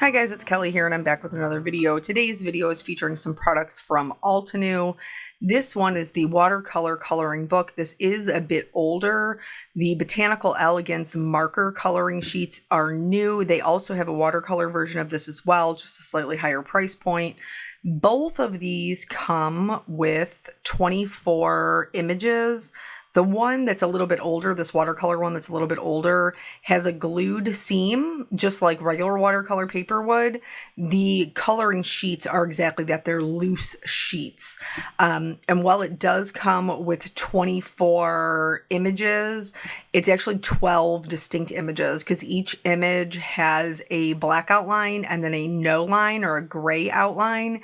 Hi guys, it's Kelly here and I'm back with another video. Today's video is featuring some products from Altenew. This one is the Watercolor coloring book. This is a bit older. The Botanical Elegance marker coloring sheets are new. They also have a watercolor version of this as well, just a slightly higher price point. Both of these come with 24 images. The one that's a little bit older, this watercolor one that's a little bit older, has a glued seam, just like regular watercolor paper would. The coloring sheets are exactly that. They're loose sheets. And while it does come with 24 images, it's actually 12 distinct images because each image has a black outline and then a no line or a gray outline.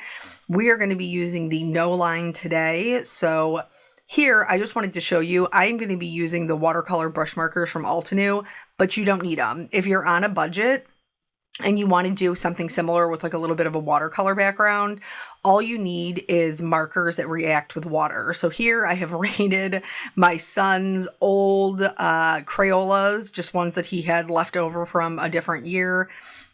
We are going to be using the no line today. So here, I just wanted to show you, I'm going to be using the watercolor brush markers from Altenew, but you don't need them. If you're on a budget and you want to do something similar with like a little bit of a watercolor background, all you need is markers that react with water. So here I have rated my son's old Crayolas, just ones that he had left over from a different year.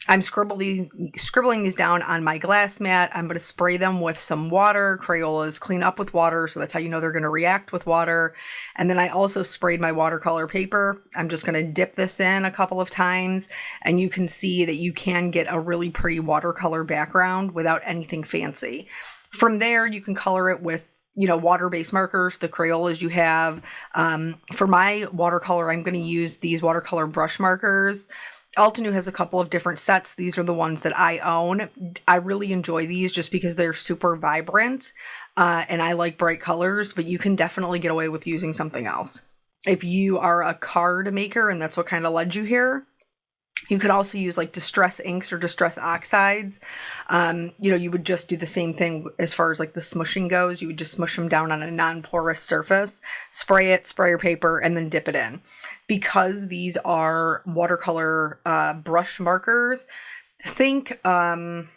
I'm scribbling these down on my glass mat. I'm going to spray them with some water. Crayolas clean up with water, so that's how you know they're going to react with water. And then I also sprayed my watercolor paper. I'm just going to dip this in a couple of times, and you can see that you can get a really pretty watercolor background without anything fancy. From there, you can color it with water-based markers, the Crayolas you have. For my watercolor, I'm going to use these watercolor brush markers. Altenew has a couple of different sets. These are the ones that I own. I really enjoy these just because they're super vibrant and I like bright colors, but you can definitely get away with using something else. If you are a card maker and that's what kind of led you here, you could also use like distress inks or distress oxides. You would just do the same thing as far as like the smushing goes. You would just smush them down on a non-porous surface, spray your paper, and then dip it in. Because these are watercolor brush markers, think like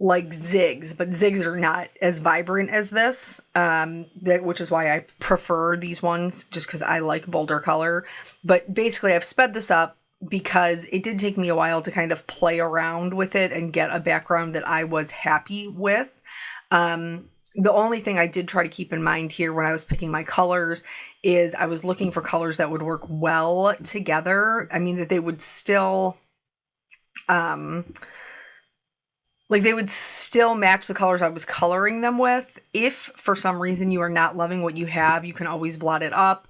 zigs, but zigs are not as vibrant as this, which is why I prefer these ones, just because I like bolder color. But basically, I've sped this up because it did take me a while to kind of play around with it and get a background that I was happy with. The only thing I did try to keep in mind here when I was picking my colors is I was looking for colors that would work well together. I mean, that they would still, they would still match the colors I was coloring them with. If for some reason you are not loving what you have, you can always blot it up.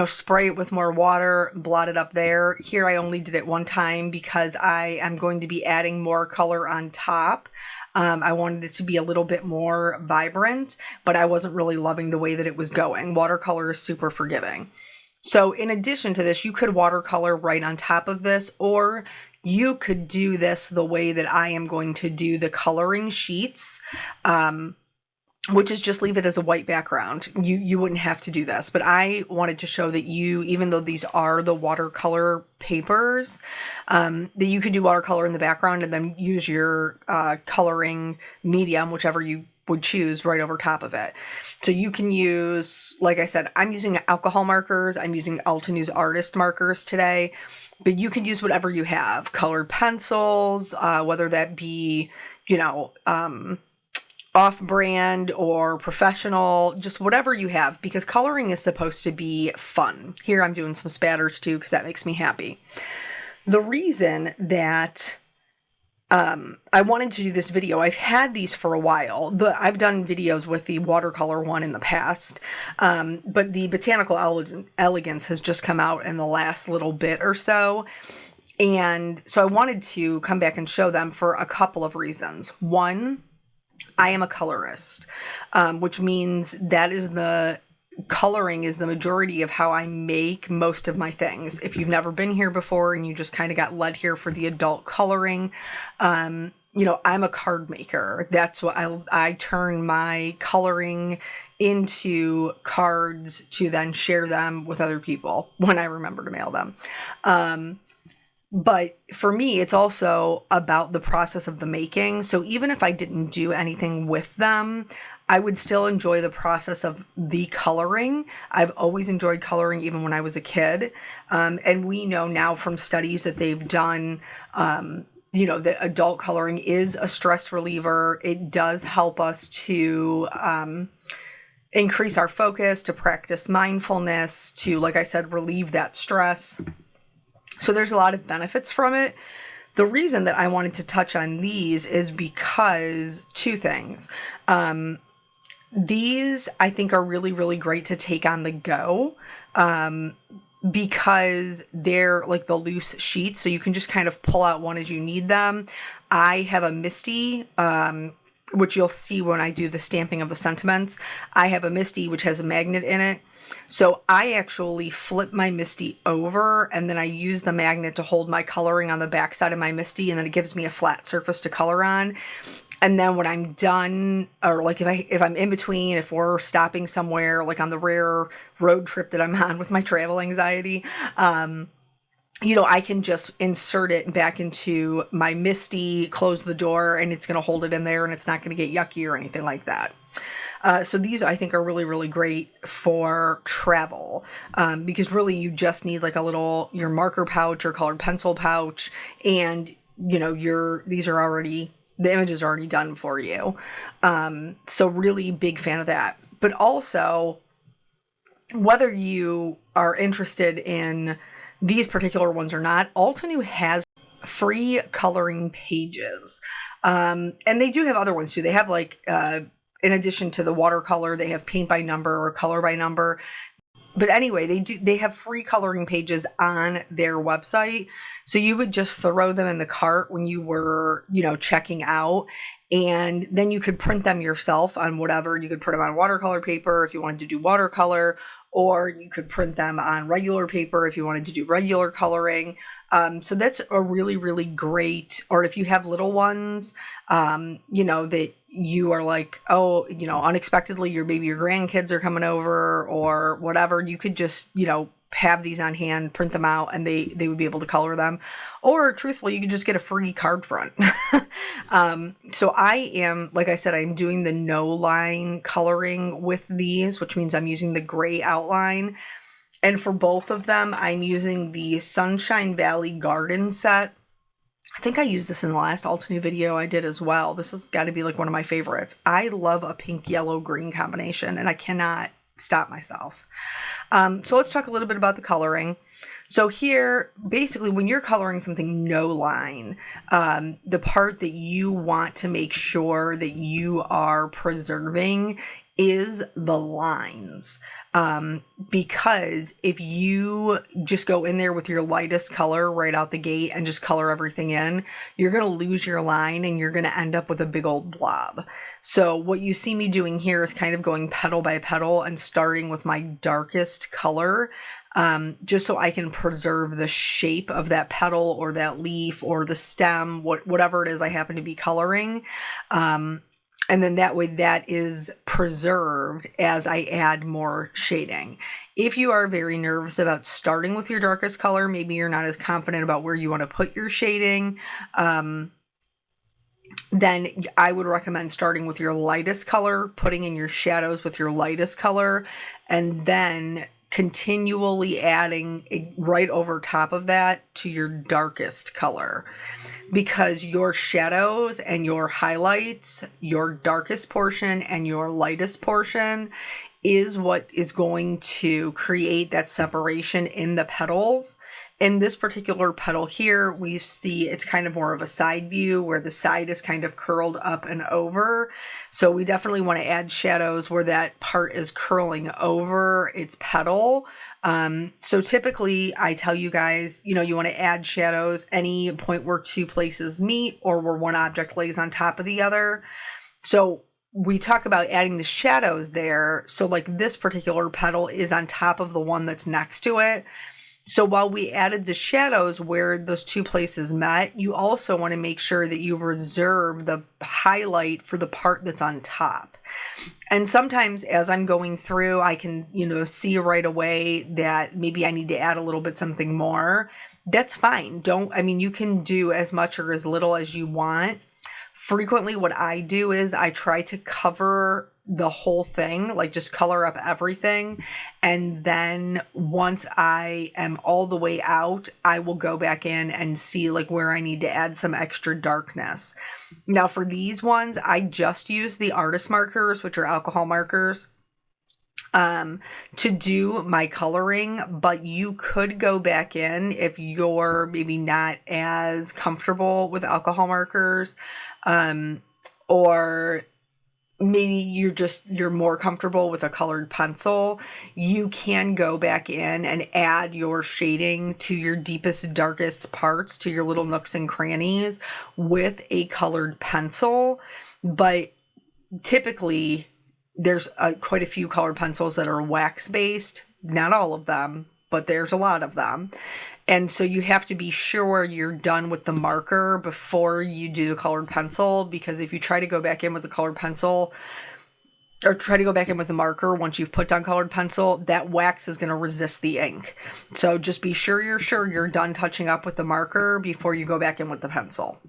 Spray it with more water, blot it up there. Here I only did it one time because I am going to be adding more color on top. I wanted it to be a little bit more vibrant, but I wasn't really loving the way that it was going. Watercolor is super forgiving. So in addition to this, you could watercolor right on top of this, or you could do this the way that I am going to do the coloring sheets, which is just leave it as a white background. You wouldn't have to do this, but I wanted to show that even though these are the watercolor papers, that you could do watercolor in the background and then use your coloring medium, whichever you would choose, right over top of it. So you can use, like I said, I'm using alcohol markers. I'm using Altenew's artist markers today, but you can use whatever you have. Colored pencils, whether that be, off-brand or professional, just whatever you have, because coloring is supposed to be fun. Here I'm doing some spatters too because that makes me happy. The reason that I wanted to do this video, I've had these for a while. I've done videos with the watercolor one in the past, but the Botanical Elegance has just come out in the last little bit or so. And so I wanted to come back and show them for a couple of reasons. One, I am a colorist, which means coloring is the majority of how I make most of my things. If you've never been here before and you just kind of got led here for the adult coloring, I'm a card maker. That's what I turn my coloring into cards to then share them with other people when I remember to mail them. But for me, it's also about the process of the making. So even if I didn't do anything with them, I would still enjoy the process of the coloring. I've always enjoyed coloring even when I was a kid. And we know now from studies that they've done, that adult coloring is a stress reliever. It does help us to increase our focus, to practice mindfulness, to, like I said, relieve that stress. So there's a lot of benefits from it. The reason that I wanted to touch on these is because two things. These I think are really, really great to take on the go. Because they're like the loose sheets, so you can just kind of pull out one as you need them. I have a Misty, which you'll see when I do the stamping of the sentiments. I have a Misty which has a magnet in it. So I actually flip my Misty over and then I use the magnet to hold my coloring on the back side of my Misty, and then it gives me a flat surface to color on. And then when I'm done, or like if I'm in between, if we're stopping somewhere, like on the rare road trip that I'm on with my travel anxiety, I can just insert it back into my Misty, close the door, and it's going to hold it in there, and it's not going to get yucky or anything like that. So these I think are really, really great for travel, because really you just need like your marker pouch or colored pencil pouch, and the image is already done for you. So really big fan of that. But also, whether you are interested in these particular ones or not, Altenew has free coloring pages. And they do have other ones too. They have in addition to the watercolor, they have paint by number or color by number. But anyway, they have free coloring pages on their website. So you would just throw them in the cart when you were, checking out. And then you could print them yourself on whatever. You could print them on watercolor paper if you wanted to do watercolor, or you could print them on regular paper if you wanted to do regular coloring. So that's a really, really great, or if you have little ones, that you are like, unexpectedly maybe your grandkids are coming over or whatever, you could just, have these on hand, print them out, and they would be able to color them. Or truthfully, you could just get a free card front. So I am, like I said, I'm doing the no line coloring with these, which means I'm using the gray outline. And for both of them, I'm using the Sunshine Valley Garden set. I think I used this in the last Altenew video I did as well. This has got to be like one of my favorites. I love a pink, yellow, green combination, and I cannot stop myself. So let's talk a little bit about the coloring. So here, basically, when you're coloring something no line, the part that you want to make sure that you are preserving is the lines. Because if you just go in there with your lightest color right out the gate and just color everything in, you're going to lose your line and you're going to end up with a big old blob. So what you see me doing here is kind of going petal by petal and starting with my darkest color, just so I can preserve the shape of that petal or that leaf or the stem, whatever it is I happen to be coloring. And then that way that is preserved as I add more shading. If you are very nervous about starting with your darkest color, maybe you're not as confident about where you want to put your shading, then I would recommend starting with your lightest color, putting in your shadows with your lightest color, and then continually adding right over top of that to your darkest color. Because your shadows and your highlights, your darkest portion and your lightest portion is what is going to create that separation in the petals. In this particular petal here, we see it's kind of more of a side view where the side is kind of curled up and over. So we definitely want to add shadows where that part is curling over its petal. So typically I tell you guys, you want to add shadows any point where two places meet or where one object lays on top of the other. So we talk about adding the shadows there. So like this particular petal is on top of the one that's next to it. So while we added the shadows where those two places met, you also want to make sure that you reserve the highlight for the part that's on top. And sometimes as I'm going through, I can, see right away that maybe I need to add a little bit something more. That's fine. You can do as much or as little as you want. Frequently what I do is I try to cover the whole thing, like just color up everything. And then once I am all the way out, I will go back in and see like where I need to add some extra darkness. Now for these ones, I just use the artist markers, which are alcohol markers, to do my coloring, but you could go back in if you're maybe not as comfortable with alcohol markers, or maybe you're more comfortable with a colored pencil. You can go back in and add your shading to your deepest, darkest parts, to your little nooks and crannies with a colored pencil. But typically there's quite a few colored pencils that are wax based. Not all of them, but there's a lot of them. And so you have to be sure you're done with the marker before you do the colored pencil, because if you try to go back in with the colored pencil or try to go back in with the marker once you've put down colored pencil, that wax is going to resist the ink. So just be sure you're done touching up with the marker before you go back in with the pencil.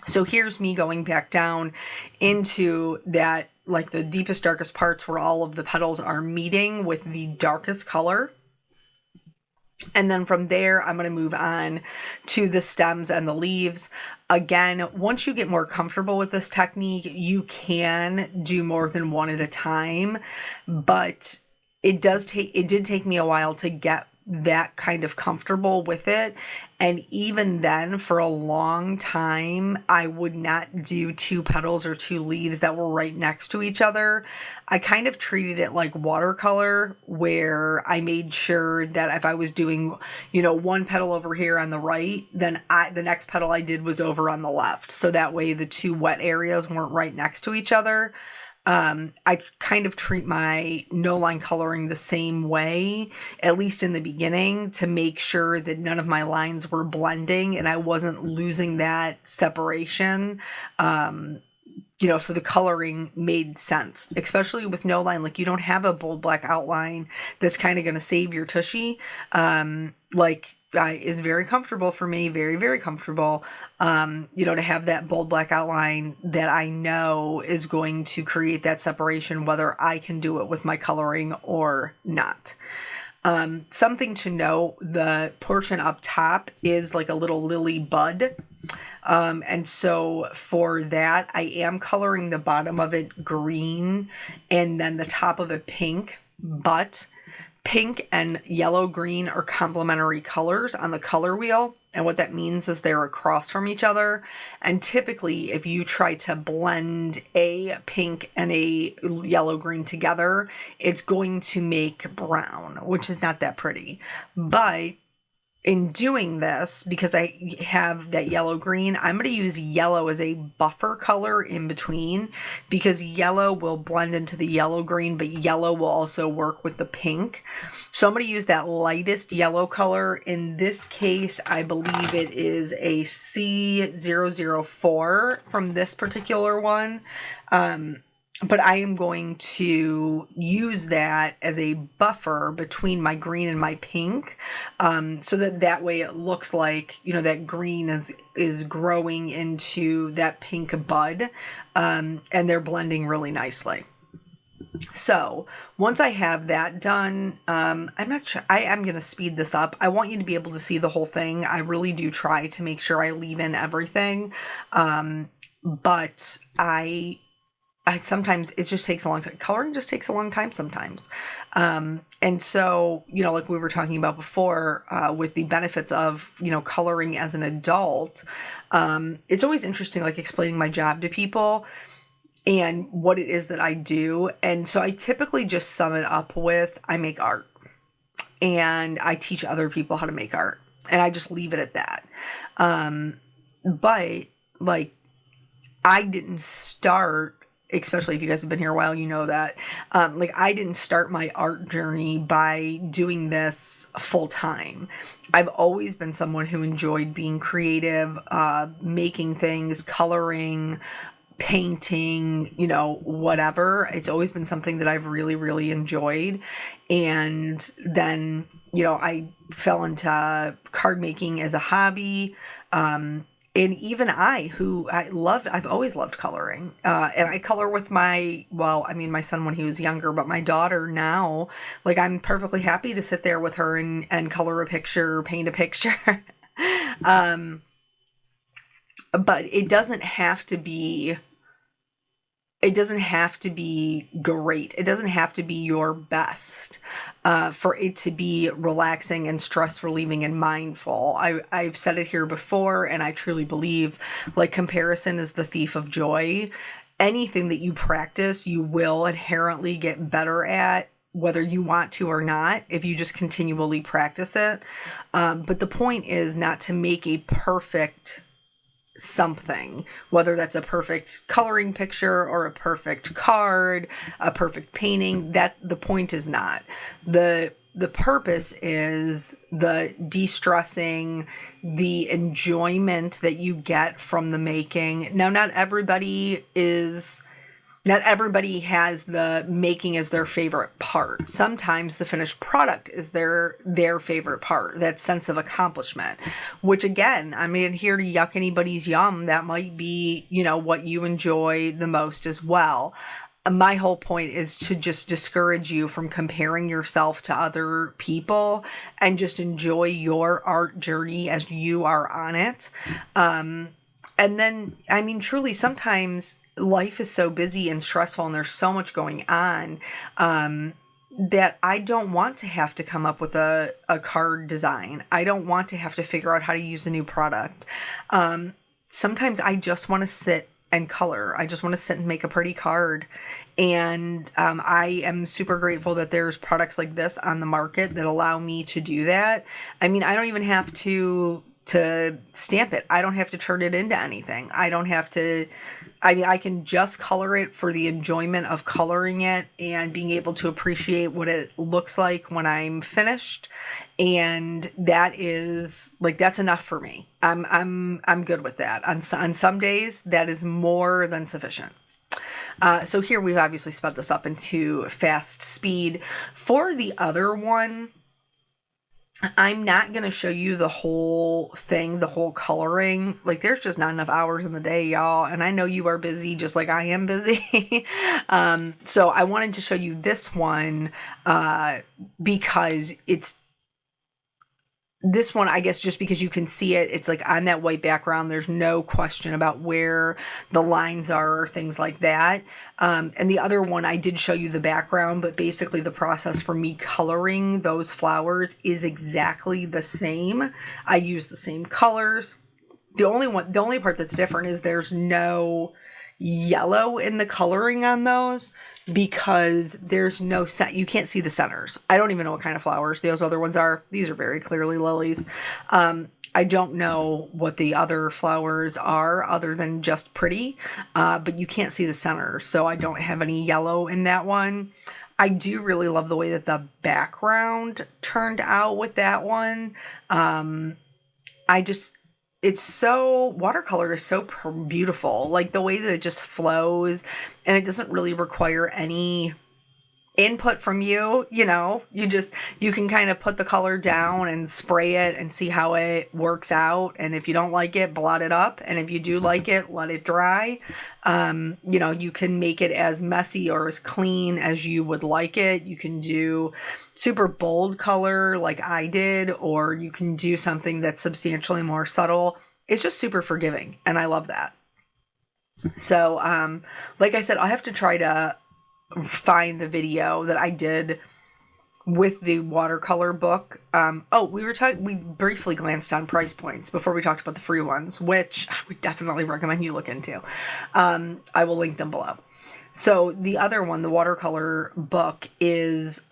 So here's me going back down into that, like the deepest, darkest parts where all of the petals are meeting with the darkest color. And then from there, I'm going to move on to the stems and the leaves. Again, once you get more comfortable with this technique, you can do more than one at a time, but it did take me a while to get that kind of comfortable with it. And even then, for a long time, I would not do two petals or two leaves that were right next to each other. I kind of treated it like watercolor, where I made sure that if I was doing, one petal over here on the right, then the next petal I did was over on the left. So that way the two wet areas weren't right next to each other. I kind of treat my no line coloring the same way, at least in the beginning, to make sure that none of my lines were blending and I wasn't losing that separation. So the coloring made sense, especially with no line. Like, you don't have a bold black outline that's kind of going to save your tushy. Is very comfortable for me, very, very comfortable, to have that bold black outline that I know is going to create that separation, whether I can do it with my coloring or not. Something to note, the portion up top is like a little lily bud. And so for that, I am coloring the bottom of it green and then the top of it pink, but pink and yellow green are complementary colors on the color wheel. And what that means is they're across from each other. And typically, if you try to blend a pink and a yellow green together, it's going to make brown, which is not that pretty. But in doing this, because I have that yellow green, I'm going to use yellow as a buffer color in between, because yellow will blend into the yellow green, but yellow will also work with the pink. So I'm going to use that lightest yellow color. In this case, I believe it is a C004 from this particular one. But I am going to use that as a buffer between my green and my pink, so that way it looks like, that green is growing into that pink bud, and they're blending really nicely. So once I have that done, I'm not sure, I am going to speed this up. I want you to be able to see the whole thing. I really do try to make sure I leave in everything, but I sometimes it just takes a long time. Coloring just takes a long time sometimes. And so, like we were talking about before, with the benefits of, coloring as an adult, it's always interesting, like explaining my job to people and what it is that I do. And so I typically just sum it up with, I make art and I teach other people how to make art, and I just leave it at that. But like, I didn't start especially if you guys have been here a while, you know that, like, I didn't start my art journey by doing this full time. I've always been someone who enjoyed being creative, making things, coloring, painting, you know, whatever. It's always been something that I've really, really enjoyed. And then, you know, I fell into card making as a hobby. And even I've always loved coloring. And I color with my son when he was younger, but my daughter now, like, I'm perfectly happy to sit there with her and color a picture, paint a picture. But it doesn't have to be great. It doesn't have to be your best for it to be relaxing and stress relieving and mindful. I've said it here before, and I truly believe, like, comparison is the thief of joy. Anything that you practice, you will inherently get better at, whether you want to or not, if you just continually practice it. But the point is not to make a perfect something, whether that's a perfect coloring picture or a perfect card, a perfect painting. That the point is not. The purpose is the de-stressing, the enjoyment that you get from the making. Now, not everybody has the making as their favorite part. Sometimes the finished product is their favorite part, that sense of accomplishment, which, again, I'm not here to yuck anybody's yum. That might be, you know, what you enjoy the most as well. My whole point is to just discourage you from comparing yourself to other people and just enjoy your art journey as you are on it. And then, I mean, truly, sometimes life is so busy and stressful and there's so much going on that I don't want to have to come up with a card design. I don't want to have to figure out how to use a new product. Sometimes I just want to sit and color. I just want to sit and make a pretty card. And I am super grateful that there's products like this on the market that allow me to do that. I mean, I don't even have to stamp it. I don't have to turn it into anything. I can just color it for the enjoyment of coloring it and being able to appreciate what it looks like when I'm finished. And that is, like, that's enough for me. I'm good with that. On some days, that is more than sufficient. So here we've obviously sped this up into fast speed. For the other one, I'm not going to show you the whole thing, the whole coloring. Like, there's just not enough hours in the day, y'all. And I know you are busy just like I am busy. So I wanted to show you this one because this one, I guess, just because you can see it, it's like on that white background. There's no question about where the lines are or things like that. And the other one, I did show you the background, but basically the process for me coloring those flowers is exactly the same. I use the same colors. The only part that's different is there's no yellow in the coloring on those, because there's no set. You can't see the centers. I don't even know what kind of flowers those other ones are. These are very clearly lilies. I don't know what the other flowers are other than just pretty, but you can't see the centers. So I don't have any yellow in that one. I do really love the way that the background turned out with that one. Watercolor is so beautiful. Like, the way that it just flows, and it doesn't really require any input from you. You know, you can kind of put the color down and spray it and see how it works out. And if you don't like it, blot it up. And if you do like it, let it dry. You know, you can make it as messy or as clean as you would like it. You can do super bold color like I did, or you can do something that's substantially more subtle. It's just super forgiving, and I love that. So, like I said, I'll have to try to find the video that I did with the watercolor book. We briefly glanced on price points before we talked about the free ones, which I would definitely recommend you look into. I will link them below. So the other one, the watercolor book, is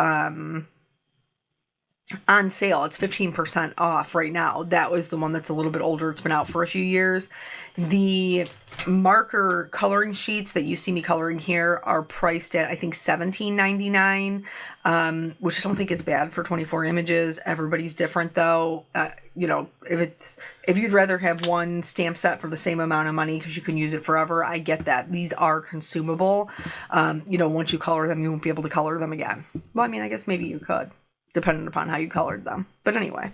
on sale. It's 15% off right now. That was the one that's a little bit older. It's been out for a few years. The marker coloring sheets that you see me coloring here are priced at, I think, $17.99, which I don't think is bad for 24 images. Everybody's different though. You know, if you'd rather have one stamp set for the same amount of money because you can use it forever, I get that. These are consumable. You know, once you color them, you won't be able to color them again. Well, I mean, I guess maybe you could, depending upon how you colored them. But anyway,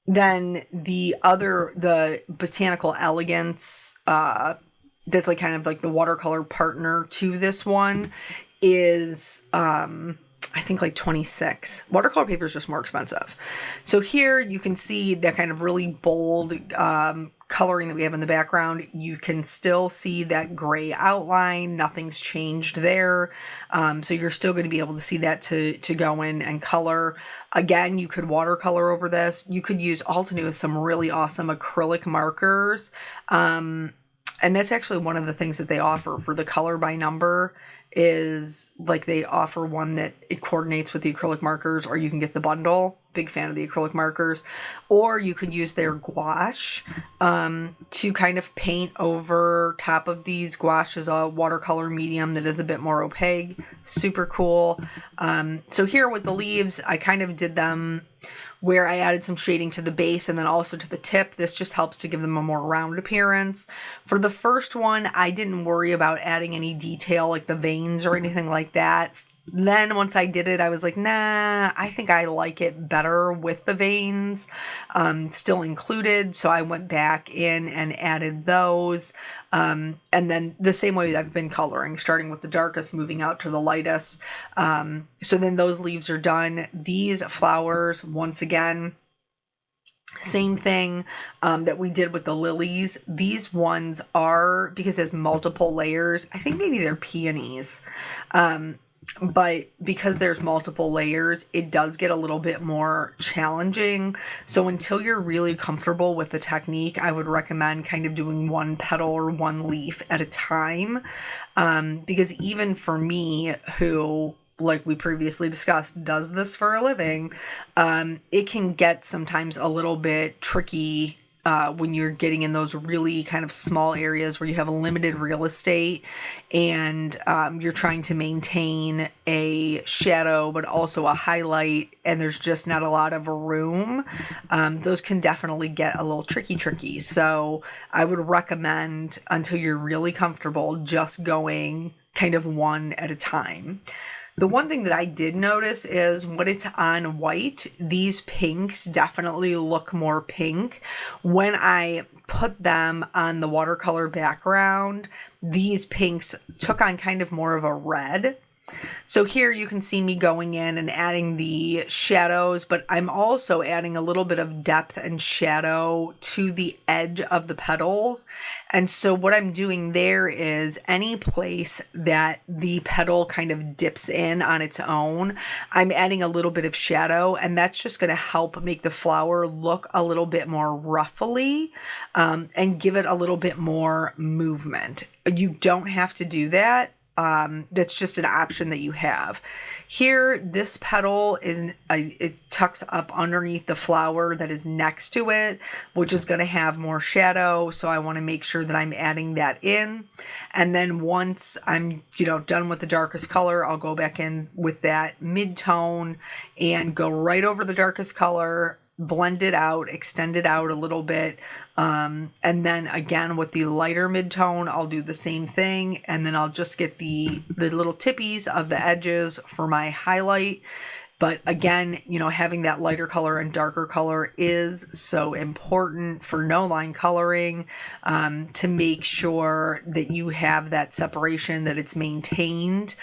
then the Botanical Elegance, that's like kind of like the watercolor partner to this one, is I think like 26. Watercolor paper is just more expensive. So here you can see that kind of really bold coloring that we have in the background. You can still see that gray outline. Nothing's changed there. So you're still going to be able to see that to go in and color. Again, you could watercolor over this. You could use Altenew with some really awesome acrylic markers. And that's actually one of the things that they offer for the color by number, is like they offer one that it coordinates with the acrylic markers, or you can get the bundle. Big fan of the acrylic markers. Or you could use their gouache to kind of paint over top of these. Gouache is a watercolor medium that is a bit more opaque. Super cool. So here with the leaves, I kind of did them where I added some shading to the base and then also to the tip. This just helps to give them a more round appearance. For the first one, I didn't worry about adding any detail like the veins or anything like that. Then once I did it, I was like, nah, I think I like it better with the veins still included. So I went back in and added those. And then the same way I've been coloring, starting with the darkest, moving out to the lightest. So then those leaves are done. These flowers, once again, same thing that we did with the lilies. These ones are, because there's multiple layers, I think maybe they're peonies. But because there's multiple layers, it does get a little bit more challenging. So until you're really comfortable with the technique, I would recommend kind of doing one petal or one leaf at a time. Because even for me, who, like we previously discussed, does this for a living, it can get sometimes a little bit tricky when you're getting in those really kind of small areas where you have a limited real estate and you're trying to maintain a shadow but also a highlight, and there's just not a lot of room. Those can definitely get a little tricky. So I would recommend, until you're really comfortable, just going kind of one at a time. The one thing that I did notice is when it's on white, these pinks definitely look more pink. When I put them on the watercolor background, these pinks took on kind of more of a red. So here you can see me going in and adding the shadows, but I'm also adding a little bit of depth and shadow to the edge of the petals. And so what I'm doing there is any place that the petal kind of dips in on its own, I'm adding a little bit of shadow, and that's just going to help make the flower look a little bit more ruffly and give it a little bit more movement. You don't have to do that. That's just an option that you have. Here, this petal it tucks up underneath the flower that is next to it, which is going to have more shadow. So I want to make sure that I'm adding that in. And then once I'm, done with the darkest color, I'll go back in with that mid-tone and go right over the darkest color, blend it out, extend it out a little bit. And then again with the lighter mid-tone, I'll do the same thing. And then I'll just get the little tippies of the edges for my highlight. But again, having that lighter color and darker color is so important for no line coloring, to make sure that you have that separation, that it's maintained,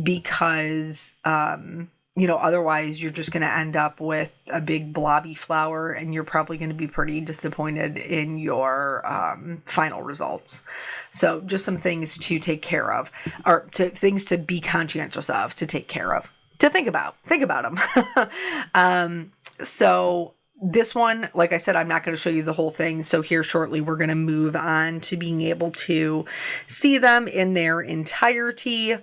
because, otherwise you're just going to end up with a big blobby flower and you're probably going to be pretty disappointed in your final results. So just some things to take care of, or things to be conscientious of, to take care of, to think about them. So this one, like I said, I'm not going to show you the whole thing. So here shortly, we're going to move on to being able to see them in their entirety.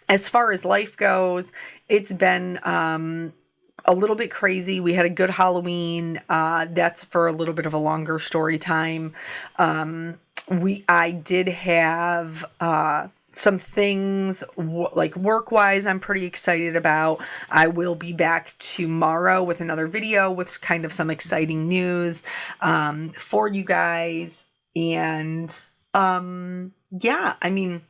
As far as life goes, it's been a little bit crazy. We had a good Halloween. That's for a little bit of a longer story time. I did have some things like work-wise I'm pretty excited about. I will be back tomorrow with another video with kind of some exciting news for you guys. And yeah, I mean,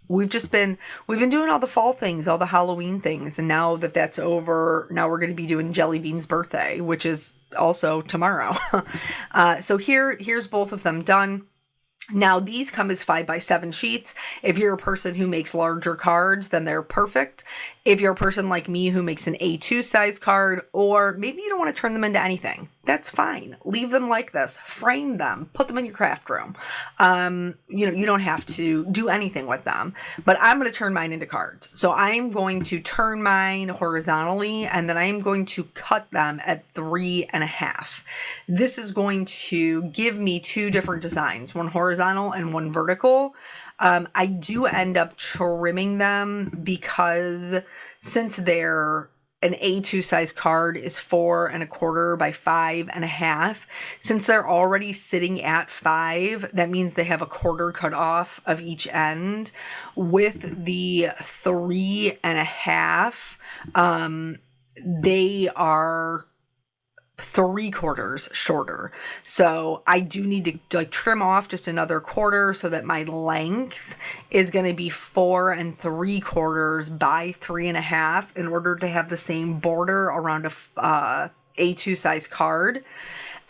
we've been doing all the fall things, all the Halloween things, and now that that's over, now we're going to be doing Jelly Bean's birthday, which is also tomorrow. So here's both of them done. Now, these come as 5x7 sheets. If you're a person who makes larger cards, then they're perfect. If you're a person like me who makes an A2 size card, or maybe you don't want to turn them into anything, that's fine. Leave them like this. Frame them. Put them in your craft room. You don't have to do anything with them, but I'm going to turn mine into cards. So I'm going to turn mine horizontally, and then I am going to cut them at 3.5. This is going to give me two different designs, one horizontal and one vertical. I do end up trimming them because since they're an A2 size card is 4.25 by 5.5. Since they're already sitting at 5, that means they have a quarter cut off of each end. With the 3.5, they are 3/4 shorter. So I do need to like trim off just another quarter so that my length is going to be 4.75 by 3.5 in order to have the same border around a A2 size card.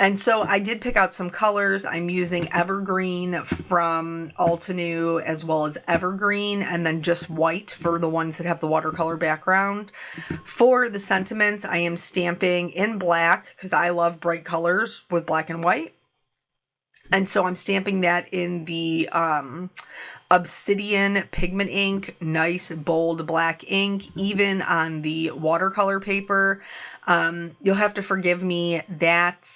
And so I did pick out some colors. I'm using Evergreen from Altenew as well as Evergreen, and then just white for the ones that have the watercolor background. For the sentiments, I am stamping in black because I love bright colors with black and white. And so I'm stamping that in the Obsidian pigment ink, nice bold black ink, even on the watercolor paper. You'll have to forgive me. That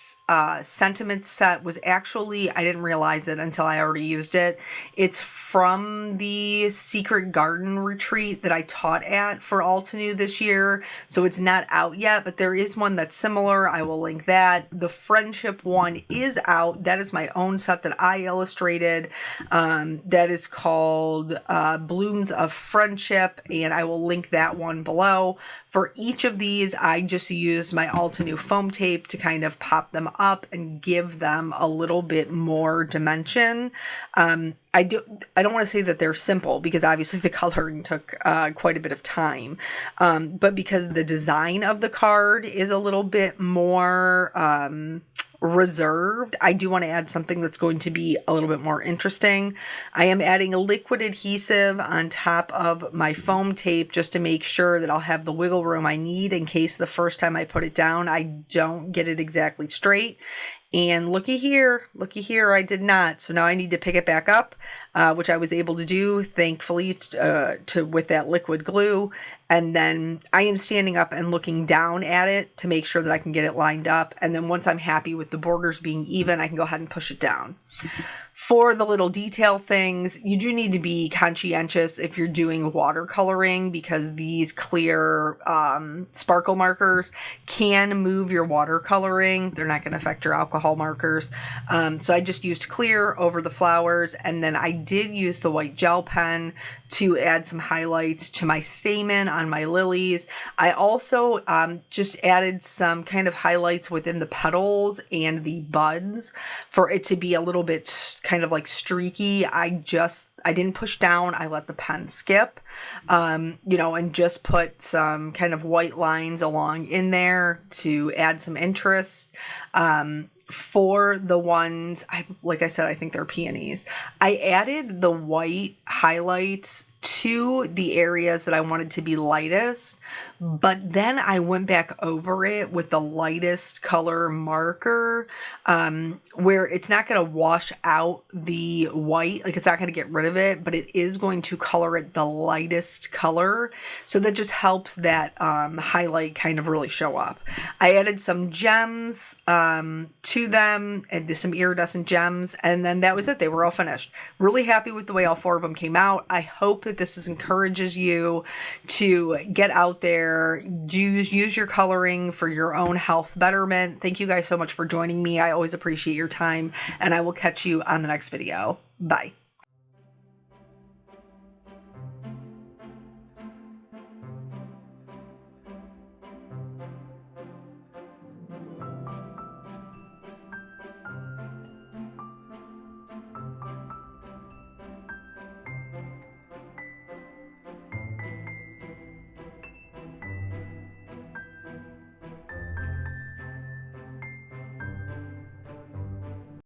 sentiment set was actually, I didn't realize it until I already used it. It's from the Secret Garden retreat that I taught at for Altenew this year. So it's not out yet, but there is one that's similar. I will link that. The Friendship one is out. That is my own set that I illustrated. That is called Blooms of Friendship, and I will link that one below. For each of these, I just used my Altenew foam tape to kind of pop them up and give them a little bit more dimension. I don't want to say that they're simple because obviously the coloring took quite a bit of time, but because the design of the card is a little bit more reserved, I do want to add something that's going to be a little bit more interesting. I am adding a liquid adhesive on top of my foam tape just to make sure that I'll have the wiggle room I need in case the first time I put it down I don't get it exactly straight. And looky here, I did not. So now I need to pick it back up, which I was able to do, thankfully, with that liquid glue. And then I am standing up and looking down at it to make sure that I can get it lined up. And then once I'm happy with the borders being even, I can go ahead and push it down. For the little detail things, you do need to be conscientious if you're doing watercoloring because these clear sparkle markers can move your watercoloring. They're not going to affect your alcohol markers. So I just used clear over the flowers, and then I did use the white gel pen to add some highlights to my stamen on my lilies. I also just added some kind of highlights within the petals and the buds for it to be a little bit kind of like streaky. I didn't push down. I let the pen skip, and just put some kind of white lines along in there to add some interest. For the ones, like I said, I think they're peonies. I added the white highlights to the areas that I wanted to be lightest, but then I went back over it with the lightest color marker, where it's not going to wash out the white, like it's not going to get rid of it, but it is going to color it the lightest color. So that just helps that highlight kind of really show up. I added some gems to them, and some iridescent gems, and then that was it. They were all finished. Really happy with the way all 4 of them came out. I hope that this this encourages you to get out there, use your coloring for your own health betterment. Thank you guys so much for joining me. I always appreciate your time, and I will catch you on the next video. Bye.